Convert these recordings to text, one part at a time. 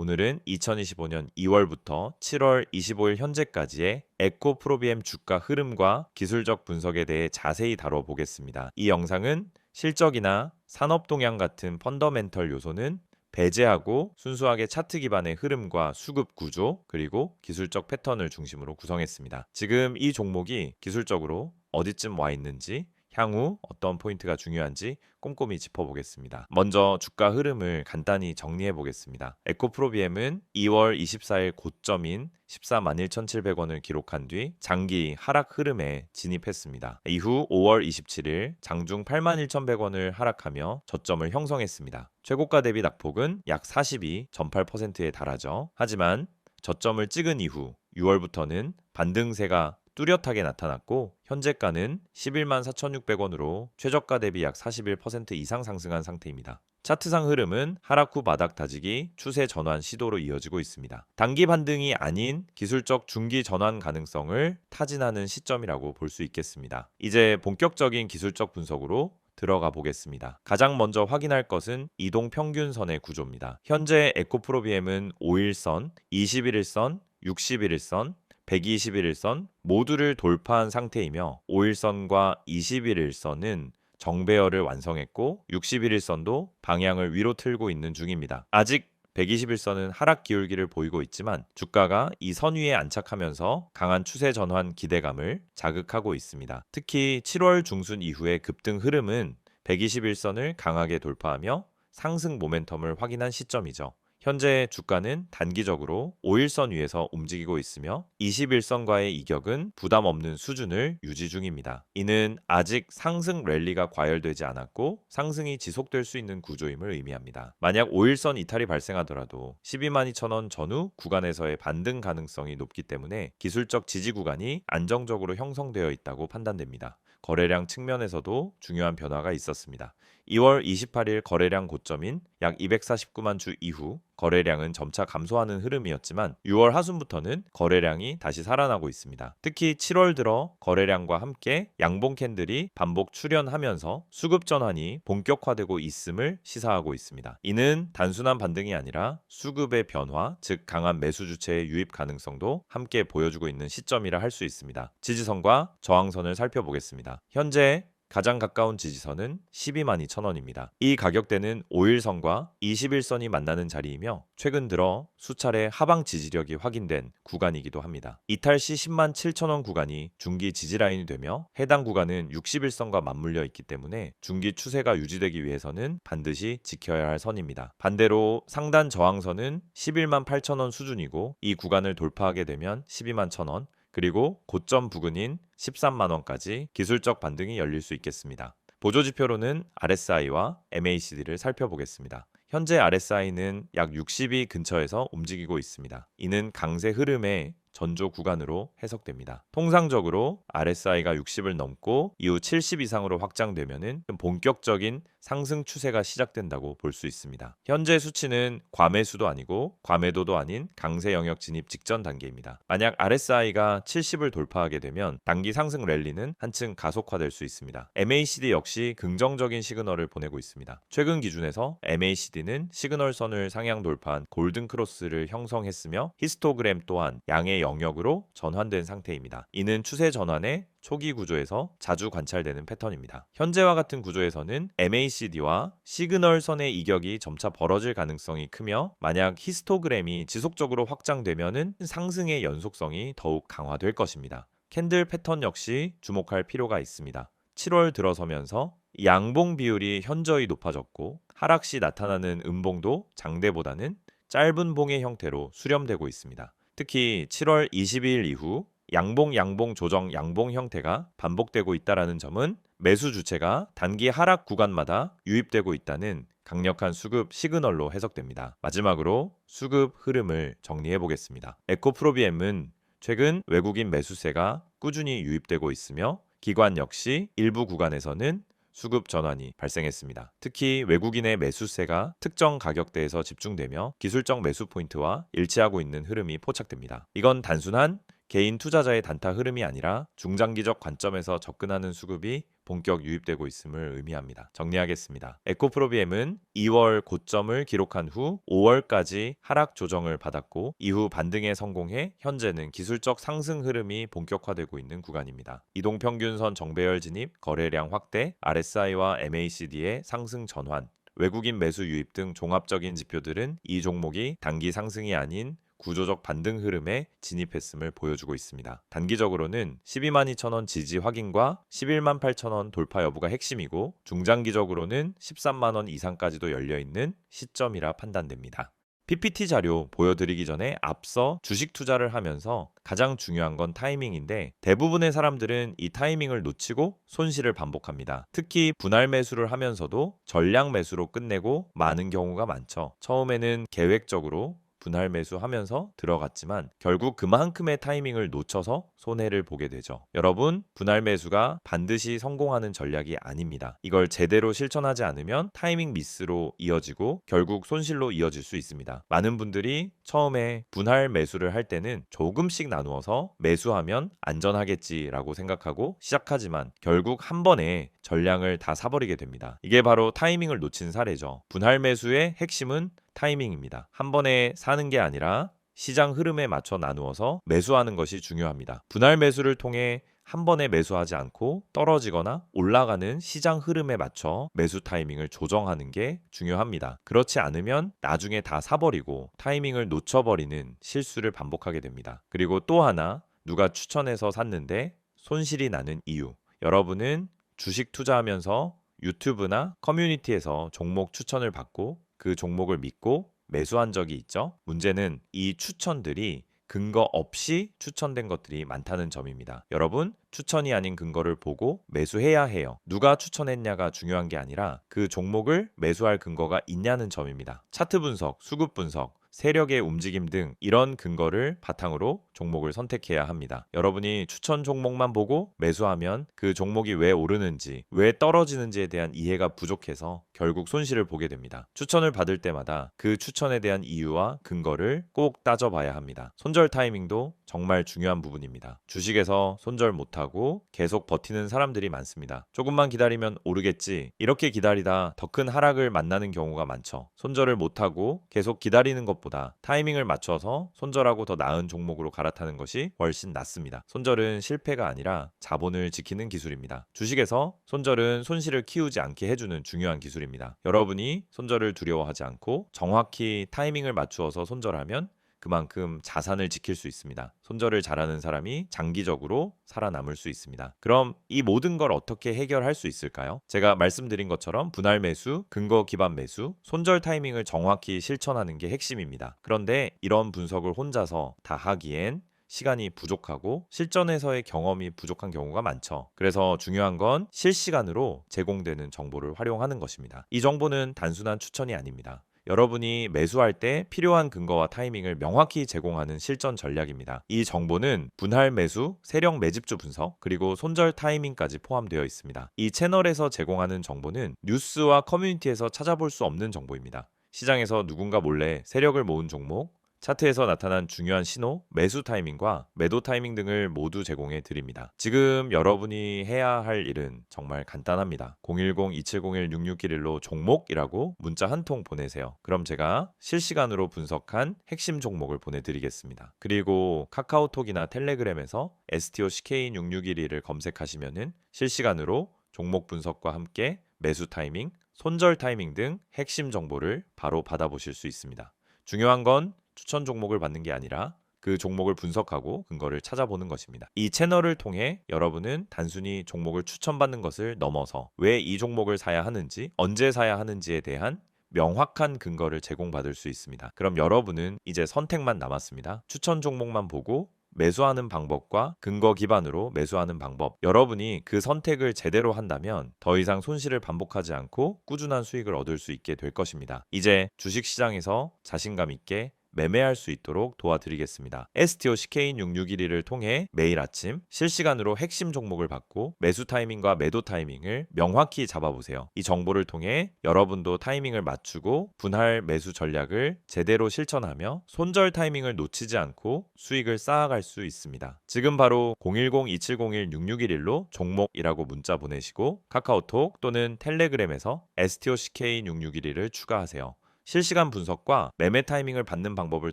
오늘은 2025년 2월부터 7월 25일 현재까지의 에코프로비엠 주가 흐름과 기술적 분석에 대해 자세히 다뤄보겠습니다. 이 영상은 실적이나 산업 동향 같은 펀더멘털 요소는 배제하고 순수하게 차트 기반의 흐름과 수급 구조 그리고 기술적 패턴을 중심으로 구성했습니다. 지금 이 종목이 기술적으로 어디쯤 와 있는지 향후 어떤 포인트가 중요한지 꼼꼼히 짚어보겠습니다. 먼저 주가 흐름을 간단히 정리해 보겠습니다. 에코프로비엠은 2월 24일 고점인 14만 1,700원을 기록한 뒤 장기 하락 흐름에 진입했습니다. 이후 5월 27일 장중 8만 1,100원을 하락하며 저점을 형성했습니다. 최고가 대비 낙폭은 약 42.8%에 달하죠. 하지만 저점을 찍은 이후 6월부터는 반등세가 뚜렷하게 나타났고 현재가는 11만 4,600원으로 최저가 대비 약 41% 이상 상승한 상태입니다. 차트상 흐름은 하락 후 바닥 다지기 추세 전환 시도로 이어지고 있습니다. 단기 반등이 아닌 기술적 중기 전환 가능성을 타진하는 시점이라고 볼 수 있겠습니다. 이제 본격적인 기술적 분석으로 들어가 보겠습니다. 가장 먼저 확인할 것은 이동 평균선의 구조입니다. 현재 에코프로비엠은 5일선, 21일선, 61일선, 121일선 모두를 돌파한 상태이며 5일선과 21일선은 정배열을 완성했고 61일선도 방향을 위로 틀고 있는 중입니다. 아직 121선은 하락 기울기를 보이고 있지만 주가가 이 선 위에 안착하면서 강한 추세 전환 기대감을 자극하고 있습니다. 특히 7월 중순 이후의 급등 흐름은 121선을 강하게 돌파하며 상승 모멘텀을 확인한 시점이죠. 현재 주가는 단기적으로 5일선 위에서 움직이고 있으며 21선과의 이격은 부담 없는 수준을 유지 중입니다. 이는 아직 상승 랠리가 과열되지 않았고 상승이 지속될 수 있는 구조임을 의미합니다. 만약 5일선 이탈이 발생하더라도 12만 2천원 전후 구간에서의 반등 가능성이 높기 때문에 기술적 지지 구간이 안정적으로 형성되어 있다고 판단됩니다. 거래량 측면에서도 중요한 변화가 있었습니다. 2월 28일 거래량 고점인 약 249만 주 이후 거래량은 점차 감소하는 흐름이었지만 6월 하순부터는 거래량이 다시 살아나고 있습니다. 특히 7월 들어 거래량과 함께 양봉 캔들이 반복 출현하면서 수급 전환이 본격화되고 있음을 시사하고 있습니다. 이는 단순한 반등이 아니라 수급의 변화, 즉 강한 매수 주체의 유입 가능성도 함께 보여주고 있는 시점이라 할 수 있습니다. 지지선과 저항선을 살펴보겠습니다. 현재 가장 가까운 지지선은 12만 2천원입니다. 이 가격대는 5일선과 21선이 만나는 자리이며 최근 들어 수차례 하방 지지력이 확인된 구간이기도 합니다. 이탈 시 10만 7천원 구간이 중기 지지라인이 되며 해당 구간은 61선과 맞물려 있기 때문에 중기 추세가 유지되기 위해서는 반드시 지켜야 할 선입니다. 반대로 상단 저항선은 11만 8천원 수준이고 이 구간을 돌파하게 되면 12만 1천원 그리고 고점 부근인 13만원까지 기술적 반등이 열릴 수 있겠습니다. 보조지표로는 RSI와 MACD를 살펴보겠습니다. 현재 RSI는 약 60이 근처에서 움직이고 있습니다. 이는 강세 흐름의 전조 구간으로 해석됩니다. 통상적으로 RSI가 60을 넘고 이후 70 이상으로 확장되면 본격적인 상승 추세가 시작된다고 볼 수 있습니다. 현재 수치는 과매수도 아니고 과매도도 아닌 강세 영역 진입 직전 단계입니다. 만약 RSI가 70을 돌파하게 되면 단기 상승 랠리는 한층 가속화될 수 있습니다. MACD 역시 긍정적인 시그널을 보내고 있습니다. 최근 기준에서 MACD는 시그널선을 상향 돌파한 골든 크로스를 형성했으며 히스토그램 또한 양의 영역으로 전환된 상태입니다. 이는 추세 전환의 초기 구조에서 자주 관찰되는 패턴입니다. 현재와 같은 구조에서는 MACD와 시그널선의 이격이 점차 벌어질 가능성이 크며 만약 히스토그램이 지속적으로 확장되면 상승의 연속성이 더욱 강화될 것입니다. 캔들 패턴 역시 주목할 필요가 있습니다. 7월 들어서면서 양봉 비율이 현저히 높아졌고 하락 시 나타나는 음봉도 장대보다는 짧은 봉의 형태로 수렴되고 있습니다. 특히 7월 22일 이후 양봉 조정 양봉 형태가 반복되고 있다는 점은 매수 주체가 단기 하락 구간마다 유입되고 있다는 강력한 수급 시그널로 해석됩니다. 마지막으로 수급 흐름을 정리해 보겠습니다. 에코프로비엠은 최근 외국인 매수세가 꾸준히 유입되고 있으며 기관 역시 일부 구간에서는 수급 전환이 발생했습니다. 특히 외국인의 매수세가 특정 가격대에서 집중되며 기술적 매수 포인트와 일치하고 있는 흐름이 포착됩니다. 이건 단순한 개인 투자자의 단타 흐름이 아니라 중장기적 관점에서 접근하는 수급이 본격 유입되고 있음을 의미합니다. 정리하겠습니다. 에코프로비엠은 2월 고점을 기록한 후 5월까지 하락 조정을 받았고 이후 반등에 성공해 현재는 기술적 상승 흐름이 본격화되고 있는 구간입니다. 이동평균선 정배열 진입, 거래량 확대, RSI와 MACD의 상승 전환, 외국인 매수 유입 등 종합적인 지표들은 이 종목이 단기 상승이 아닌 구조적 반등 흐름에 진입했음을 보여주고 있습니다. 단기적으로는 12만 2천 원 지지 확인과 11만 8천 원 돌파 여부가 핵심이고 중장기적으로는 13만 원 이상까지도 열려있는 시점이라 판단됩니다. PPT 자료 보여드리기 전에 앞서 주식 투자를 하면서 가장 중요한 건 타이밍인데 대부분의 사람들은 이 타이밍을 놓치고 손실을 반복합니다. 특히 분할 매수를 하면서도 전량 매수로 끝내고 마는 경우가 많죠. 처음에는 계획적으로 분할 매수하면서 들어갔지만 결국 그만큼의 타이밍을 놓쳐서 손해를 보게 되죠. 여러분, 분할 매수가 반드시 성공하는 전략이 아닙니다. 이걸 제대로 실천하지 않으면 타이밍 미스로 이어지고 결국 손실로 이어질 수 있습니다. 많은 분들이 처음에 분할 매수를 할 때는 조금씩 나누어서 매수하면 안전하겠지라고 생각하고 시작하지만 결국 한 번에 전량을 다 사버리게 됩니다. 이게 바로 타이밍을 놓친 사례죠. 분할 매수의 핵심은 타이밍입니다. 한 번에 사는 게 아니라 시장 흐름에 맞춰 나누어서 매수하는 것이 중요합니다. 분할 매수를 통해 한 번에 매수하지 않고 떨어지거나 올라가는 시장 흐름에 맞춰 매수 타이밍을 조정하는 게 중요합니다. 그렇지 않으면 나중에 다 사버리고 타이밍을 놓쳐버리는 실수를 반복하게 됩니다. 그리고 또 하나, 누가 추천해서 샀는데 손실이 나는 이유. 여러분은 주식 투자하면서 유튜브나 커뮤니티에서 종목 추천을 받고 그 종목을 믿고 매수한 적이 있죠. 문제는 이 추천들이 근거 없이 추천된 것들이 많다는 점입니다. 여러분, 추천이 아닌 근거를 보고 매수해야 해요. 누가 추천했냐가 중요한 게 아니라 그 종목을 매수할 근거가 있냐는 점입니다. 차트 분석, 수급 분석, 세력의 움직임 등 이런 근거를 바탕으로 종목을 선택해야 합니다. 여러분이 추천 종목만 보고 매수하면 그 종목이 왜 오르는지, 왜 떨어지는지에 대한 이해가 부족해서 결국 손실을 보게 됩니다. 추천을 받을 때마다 그 추천에 대한 이유와 근거를 꼭 따져봐야 합니다. 손절 타이밍도 정말 중요한 부분입니다. 주식에서 손절 못하고 계속 버티는 사람들이 많습니다. 조금만 기다리면 오르겠지. 이렇게 기다리다 더 큰 하락을 만나는 경우가 많죠. 손절을 못하고 계속 기다리는 것보다 타이밍을 맞춰서 손절하고 더 나은 종목으로 갈아타는 것이 훨씬 낫습니다. 손절은 실패가 아니라 자본을 지키는 기술입니다. 주식에서 손절은 손실을 키우지 않게 해주는 중요한 기술입니다. 여러분이 손절을 두려워하지 않고 정확히 타이밍을 맞추어서 손절하면 그만큼 자산을 지킬 수 있습니다. 손절을 잘하는 사람이 장기적으로 살아남을 수 있습니다. 그럼 이 모든 걸 어떻게 해결할 수 있을까요? 제가 말씀드린 것처럼 분할 매수, 근거 기반 매수, 손절 타이밍을 정확히 실천하는 게 핵심입니다. 그런데 이런 분석을 혼자서 다 하기엔 시간이 부족하고 실전에서의 경험이 부족한 경우가 많죠. 그래서 중요한 건 실시간으로 제공되는 정보를 활용하는 것입니다. 이 정보는 단순한 추천이 아닙니다. 여러분이 매수할 때 필요한 근거와 타이밍을 명확히 제공하는 실전 전략입니다. 이 정보는 분할 매수, 세력 매집주 분석, 그리고 손절 타이밍까지 포함되어 있습니다. 이 채널에서 제공하는 정보는 뉴스와 커뮤니티에서 찾아볼 수 없는 정보입니다. 시장에서 누군가 몰래 세력을 모은 종목, 차트에서 나타난 중요한 신호, 매수 타이밍과 매도 타이밍 등을 모두 제공해 드립니다. 지금 여러분이 해야 할 일은 정말 간단합니다. 010-2701-6611로 종목이라고 문자 한 통 보내세요. 그럼 제가 실시간으로 분석한 핵심 종목을 보내드리겠습니다. 그리고 카카오톡이나 텔레그램에서 STOCK661을 검색하시면은 실시간으로 종목 분석과 함께 매수 타이밍, 손절 타이밍 등 핵심 정보를 바로 받아보실 수 있습니다. 중요한 건 추천 종목을 받는 게 아니라 그 종목을 분석하고 근거를 찾아보는 것입니다. 이 채널을 통해 여러분은 단순히 종목을 추천받는 것을 넘어서 왜 이 종목을 사야 하는지, 언제 사야 하는지에 대한 명확한 근거를 제공받을 수 있습니다. 그럼 여러분은 이제 선택만 남았습니다. 추천 종목만 보고 매수하는 방법과 근거 기반으로 매수하는 방법. 여러분이 그 선택을 제대로 한다면 더 이상 손실을 반복하지 않고 꾸준한 수익을 얻을 수 있게 될 것입니다. 이제 주식시장에서 자신감 있게 매매할 수 있도록 도와드리겠습니다. STO CK인 6612를 통해 매일 아침 실시간으로 핵심 종목을 받고 매수 타이밍과 매도 타이밍을 명확히 잡아보세요. 이 정보를 통해 여러분도 타이밍을 맞추고 분할 매수 전략을 제대로 실천하며 손절 타이밍을 놓치지 않고 수익을 쌓아갈 수 있습니다. 지금 바로 010-2701-6611로 종목이라고 문자 보내시고 카카오톡 또는 텔레그램에서 STOCK6611을 추가하세요. 실시간 분석과 매매 타이밍을 받는 방법을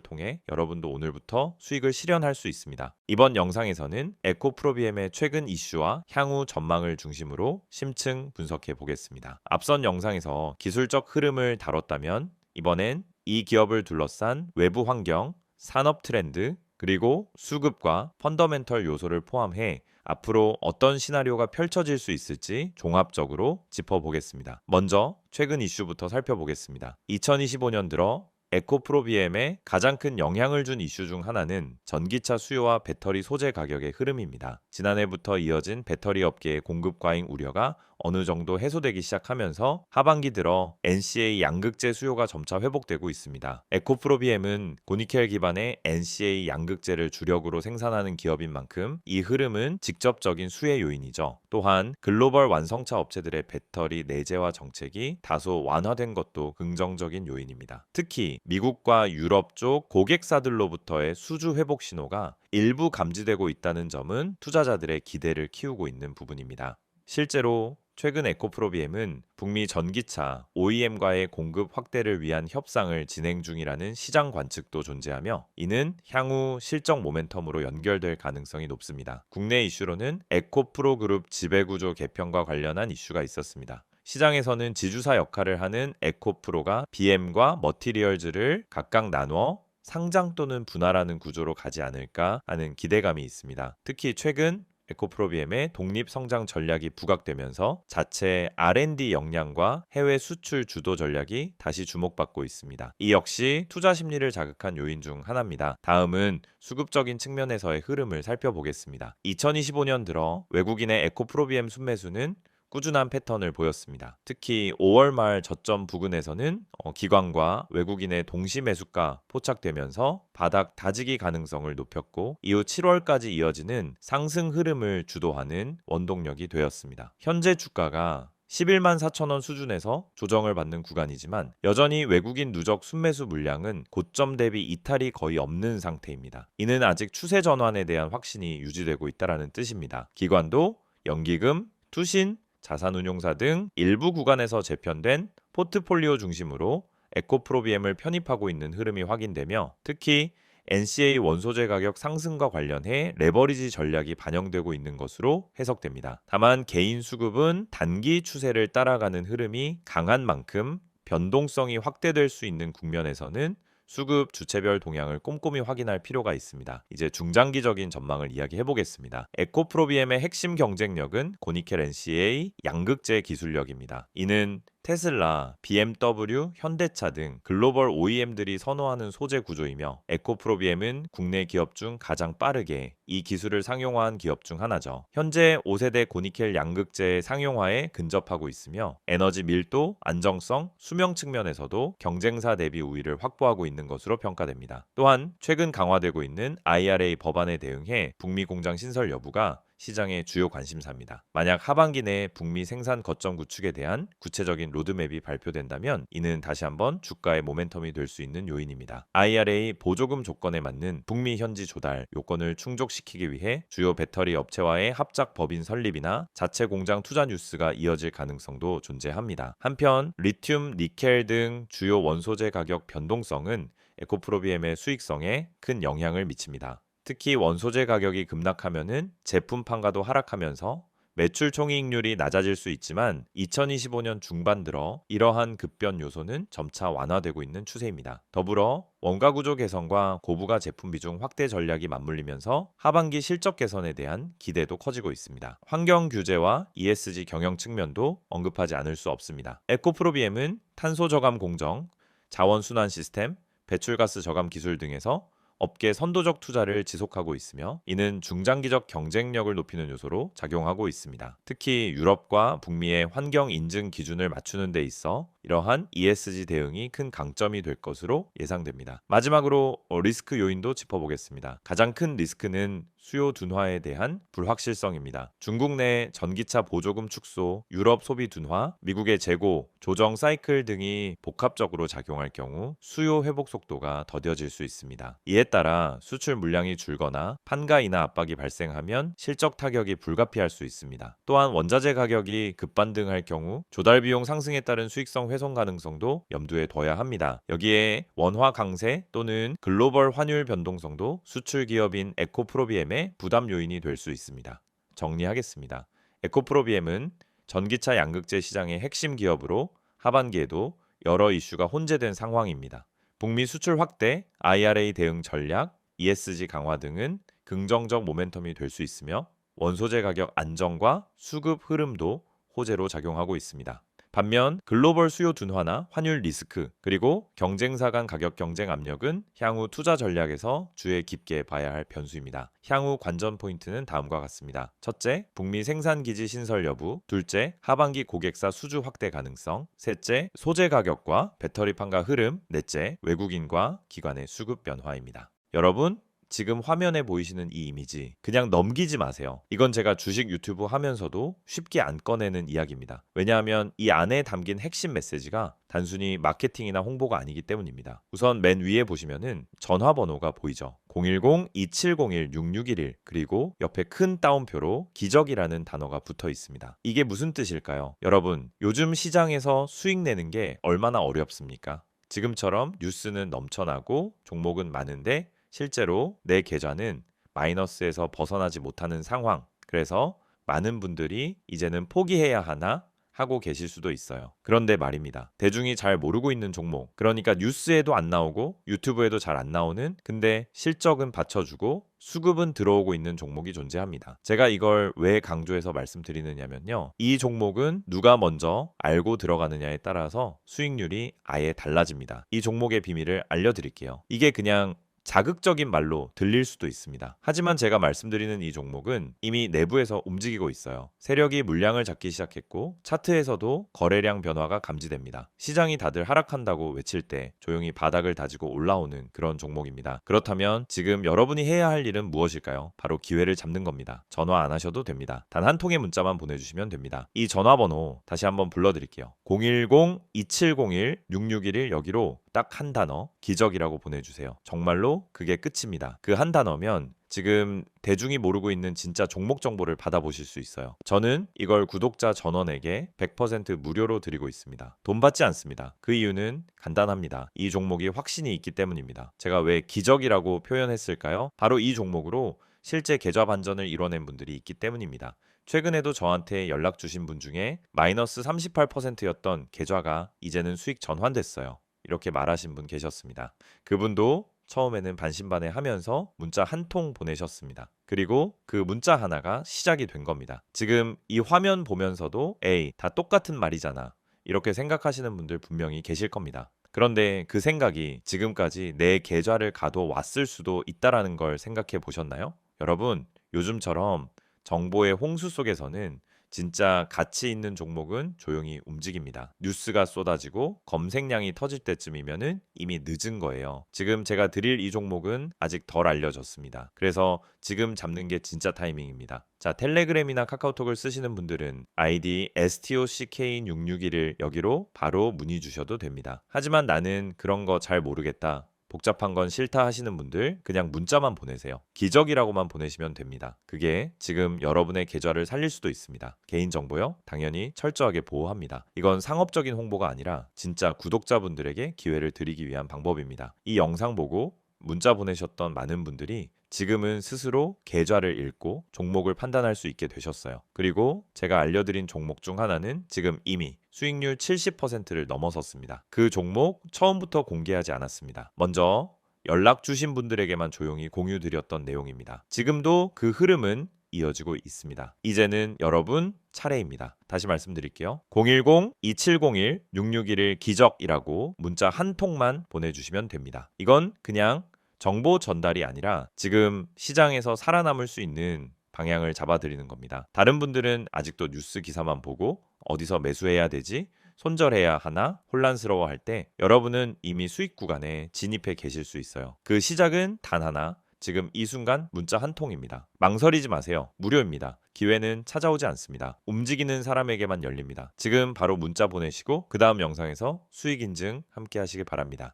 통해 여러분도 오늘부터 수익을 실현할 수 있습니다. 이번 영상에서는 에코프로비엠의 최근 이슈와 향후 전망을 중심으로 심층 분석해 보겠습니다. 앞선 영상에서 기술적 흐름을 다뤘다면 이번엔 이 기업을 둘러싼 외부 환경, 산업 트렌드, 그리고 수급과 펀더멘털 요소를 포함해 앞으로 어떤 시나리오가 펼쳐질 수 있을지 종합적으로 짚어보겠습니다. 먼저 최근 이슈부터 살펴보겠습니다. 2025년 들어 에코프로비엠에 가장 큰 영향을 준 이슈 중 하나는 전기차 수요와 배터리 소재 가격의 흐름입니다. 지난해부터 이어진 배터리 업계의 공급 과잉 우려가 어느 정도 해소되기 시작하면서 하반기 들어 NCA 양극재 수요가 점차 회복되고 있습니다. 에코프로비엠은 고니켈 기반의 NCA 양극재를 주력으로 생산하는 기업인 만큼 이 흐름은 직접적인 수혜 요인이죠. 또한 글로벌 완성차 업체들의 배터리 내재화 정책이 다소 완화된 것도 긍정적인 요인입니다. 특히 미국과 유럽 쪽 고객사들로부터의 수주 회복 신호가 일부 감지되고 있다는 점은 투자자들의 기대를 키우고 있는 부분입니다. 실제로 최근 에코프로비엠은 북미 전기차 OEM과의 공급 확대를 위한 협상을 진행 중이라는 시장 관측도 존재하며 이는 향후 실적 모멘텀으로 연결될 가능성이 높습니다. 국내 이슈로는 에코프로 그룹 지배구조 개편과 관련한 이슈가 있었습니다. 시장에서는 지주사 역할을 하는 에코프로가 BM과 머티리얼즈를 각각 나누어 상장 또는 분할하는 구조로 가지 않을까 하는 기대감이 있습니다. 특히 최근 에코프로비엠의 독립 성장 전략이 부각되면서 자체 R&D 역량과 해외 수출 주도 전략이 다시 주목받고 있습니다. 이 역시 투자 심리를 자극한 요인 중 하나입니다. 다음은 수급적인 측면에서의 흐름을 살펴보겠습니다. 2025년 들어 외국인의 에코프로비엠 순매수는 꾸준한 패턴을 보였습니다. 특히 5월 말 저점 부근에서는 기관과 외국인의 동시 매수가 포착되면서 바닥 다지기 가능성을 높였고 이후 7월까지 이어지는 상승 흐름을 주도하는 원동력이 되었습니다. 현재 주가가 11만 4천 원 수준에서 조정을 받는 구간이지만 여전히 외국인 누적 순매수 물량은 고점 대비 이탈이 거의 없는 상태입니다. 이는 아직 추세 전환에 대한 확신이 유지되고 있다는 뜻입니다. 기관도 연기금, 투신, 자산운용사 등 일부 구간에서 재편된 포트폴리오 중심으로 에코프로비엠을 편입하고 있는 흐름이 확인되며 특히 NCA 원소재 가격 상승과 관련해 레버리지 전략이 반영되고 있는 것으로 해석됩니다. 다만 개인 수급은 단기 추세를 따라가는 흐름이 강한 만큼 변동성이 확대될 수 있는 국면에서는 수급 주체별 동향을 꼼꼼히 확인할 필요가 있습니다. 이제 중장기적인 전망을 이야기해 보겠습니다. 에코프로비엠의 핵심 경쟁력은 고니켈 NCA 양극재 기술력입니다. 이는 테슬라, BMW, 현대차 등 글로벌 OEM들이 선호하는 소재 구조이며 에코프로비엠은 국내 기업 중 가장 빠르게 이 기술을 상용화한 기업 중 하나죠. 현재 5세대 고니켈 양극재의 상용화에 근접하고 있으며 에너지 밀도, 안정성, 수명 측면에서도 경쟁사 대비 우위를 확보하고 있는 것으로 평가됩니다. 또한 최근 강화되고 있는 IRA 법안에 대응해 북미 공장 신설 여부가 시장의 주요 관심사입니다. 만약 하반기 내에 북미 생산 거점 구축에 대한 구체적인 로드맵이 발표된다면 이는 다시 한번 주가의 모멘텀이 될 수 있는 요인입니다. IRA 보조금 조건에 맞는 북미 현지 조달 요건을 충족시키기 위해 주요 배터리 업체와의 합작 법인 설립이나 자체 공장 투자 뉴스가 이어질 가능성도 존재합니다. 한편 리튬, 니켈 등 주요 원소재 가격 변동성은 에코프로비엠의 수익성에 큰 영향을 미칩니다. 특히 원소재 가격이 급락하면은 제품 판가도 하락하면서 매출 총이익률이 낮아질 수 있지만 2025년 중반 들어 이러한 급변 요소는 점차 완화되고 있는 추세입니다. 더불어 원가 구조 개선과 고부가 제품 비중 확대 전략이 맞물리면서 하반기 실적 개선에 대한 기대도 커지고 있습니다. 환경 규제와 ESG 경영 측면도 언급하지 않을 수 없습니다. 에코프로비엠은 탄소 저감 공정, 자원 순환 시스템, 배출가스 저감 기술 등에서 업계 선도적 투자를 지속하고 있으며 이는 중장기적 경쟁력을 높이는 요소로 작용하고 있습니다. 특히 유럽과 북미의 환경 인증 기준을 맞추는 데 있어 이러한 ESG 대응이 큰 강점이 될 것으로 예상됩니다. 마지막으로 리스크 요인도 짚어보겠습니다. 가장 큰 리스크는 수요 둔화에 대한 불확실성입니다. 중국 내 전기차 보조금 축소, 유럽 소비 둔화, 미국의 재고, 조정 사이클 등이 복합적으로 작용할 경우 수요 회복 속도가 더뎌질 수 있습니다. 이에 따라 수출 물량이 줄거나 판가 인하 압박이 발생하면 실적 타격이 불가피할 수 있습니다. 또한 원자재 가격이 급반등할 경우 조달 비용 상승에 따른 수익성 훼손 가능성도 염두에 둬야 합니다. 여기에 원화 강세 또는 글로벌 환율 변동성도 수출 기업인 에코프로비엠의 부담 요인이 될 수 있습니다. 정리하겠습니다. 에코프로비엠은 전기차 양극재 시장의 핵심 기업으로 하반기에도 여러 이슈가 혼재된 상황입니다. 북미 수출 확대, IRA 대응 전략, ESG 강화 등은 긍정적 모멘텀이 될 수 있으며 원소재 가격 안정과 수급 흐름도 호재로 작용하고 있습니다. 반면 글로벌 수요 둔화나 환율 리스크 그리고 경쟁사 간 가격 경쟁 압력은 향후 투자 전략에서 주의 깊게 봐야 할 변수입니다. 향후 관전 포인트는 다음과 같습니다. 첫째, 북미 생산기지 신설 여부. 둘째, 하반기 고객사 수주 확대 가능성. 셋째, 소재 가격과 배터리 판가 흐름. 넷째, 외국인과 기관의 수급 변화입니다. 여러분, 지금 화면에 보이시는 이 이미지 그냥 넘기지 마세요. 이건 제가 주식 유튜브 하면서도 쉽게 안 꺼내는 이야기입니다. 왜냐하면 이 안에 담긴 핵심 메시지가 단순히 마케팅이나 홍보가 아니기 때문입니다. 우선 맨 위에 보시면은 전화번호가 보이죠. 010-2701-6611 그리고 옆에 큰 따옴표로 기적이라는 단어가 붙어 있습니다. 이게 무슨 뜻일까요? 여러분, 요즘 시장에서 수익 내는 게 얼마나 어렵습니까? 지금처럼 뉴스는 넘쳐나고 종목은 많은데 실제로 내 계좌는 마이너스에서 벗어나지 못하는 상황. 그래서 많은 분들이 이제는 포기해야 하나 하고 계실 수도 있어요. 그런데 말입니다. 대중이 잘 모르고 있는 종목, 그러니까 뉴스에도 안 나오고 유튜브에도 잘 안 나오는, 근데 실적은 받쳐주고 수급은 들어오고 있는 종목이 존재합니다. 제가 이걸 왜 강조해서 말씀드리느냐면요. 이 종목은 누가 먼저 알고 들어가느냐에 따라서 수익률이 아예 달라집니다. 이 종목의 비밀을 알려드릴게요. 이게 그냥 자극적인 말로 들릴 수도 있습니다. 하지만 제가 말씀드리는 이 종목은 이미 내부에서 움직이고 있어요. 세력이 물량을 잡기 시작했고 차트에서도 거래량 변화가 감지됩니다. 시장이 다들 하락한다고 외칠 때 조용히 바닥을 다지고 올라오는 그런 종목입니다. 그렇다면 지금 여러분이 해야 할 일은 무엇일까요? 바로 기회를 잡는 겁니다. 전화 안 하셔도 됩니다. 단 한 통의 문자만 보내주시면 됩니다. 이 전화번호 다시 한번 불러드릴게요. 010-2701-6611 여기로 딱 한 단어 기적이라고 보내주세요. 정말로 그게 끝입니다. 그 한 단어면 지금 대중이 모르고 있는 진짜 종목 정보를 받아보실 수 있어요. 저는 이걸 구독자 전원에게 100% 무료로 드리고 있습니다. 돈 받지 않습니다. 그 이유는 간단합니다. 이 종목이 확신이 있기 때문입니다. 제가 왜 기적이라고 표현했을까요? 바로 이 종목으로 실제 계좌 반전을 이뤄낸 분들이 있기 때문입니다. 최근에도 저한테 연락 주신 분 중에 마이너스 38%였던 계좌가 이제는 수익 전환됐어요. 이렇게 말하신 분 계셨습니다. 그분도 처음에는 반신반의하면서 문자 한 통 보내셨습니다. 그리고 그 문자 하나가 시작이 된 겁니다. 지금 이 화면 보면서도 에이, 다 똑같은 말이잖아. 이렇게 생각하시는 분들 분명히 계실 겁니다. 그런데 그 생각이 지금까지 내 계좌를 가둬왔을 수도 있다라는 걸 생각해 보셨나요? 여러분, 요즘처럼 정보의 홍수 속에서는 진짜 가치 있는 종목은 조용히 움직입니다. 뉴스가 쏟아지고 검색량이 터질 때쯤이면은 이미 늦은 거예요. 지금 제가 드릴 이 종목은 아직 덜 알려졌습니다. 그래서 지금 잡는 게 진짜 타이밍입니다. 자, 텔레그램이나 카카오톡을 쓰시는 분들은 아이디 STOCK661을 여기로 바로 문의 주셔도 됩니다. 하지만 나는 그런 거 잘 모르겠다. 복잡한 건 싫다 하시는 분들 그냥 문자만 보내세요. 기적이라고만 보내시면 됩니다. 그게 지금 여러분의 계좌를 살릴 수도 있습니다. 개인정보요? 당연히 철저하게 보호합니다. 이건 상업적인 홍보가 아니라 진짜 구독자분들에게 기회를 드리기 위한 방법입니다. 이 영상 보고 문자 보내셨던 많은 분들이 지금은 스스로 계좌를 읽고 종목을 판단할 수 있게 되셨어요. 그리고 제가 알려드린 종목 중 하나는 지금 이미 수익률 70%를 넘어섰습니다. 그 종목 처음부터 공개하지 않았습니다. 먼저 연락 주신 분들에게만 조용히 공유드렸던 내용입니다. 지금도 그 흐름은 이어지고 있습니다. 이제는 여러분 차례입니다. 다시 말씀드릴게요. 010-2701-6611 기적이라고 문자 한 통만 보내주시면 됩니다. 이건 그냥 정보 전달이 아니라 지금 시장에서 살아남을 수 있는 방향을 잡아드리는 겁니다. 다른 분들은 아직도 뉴스 기사만 보고 어디서 매수해야 되지? 손절해야 하나? 혼란스러워할 때 여러분은 이미 수익 구간에 진입해 계실 수 있어요. 그 시작은 단 하나, 지금 이 순간 문자 한 통입니다. 망설이지 마세요. 무료입니다. 기회는 찾아오지 않습니다. 움직이는 사람에게만 열립니다. 지금 바로 문자 보내시고 그 다음 영상에서 수익 인증 함께 하시길 바랍니다.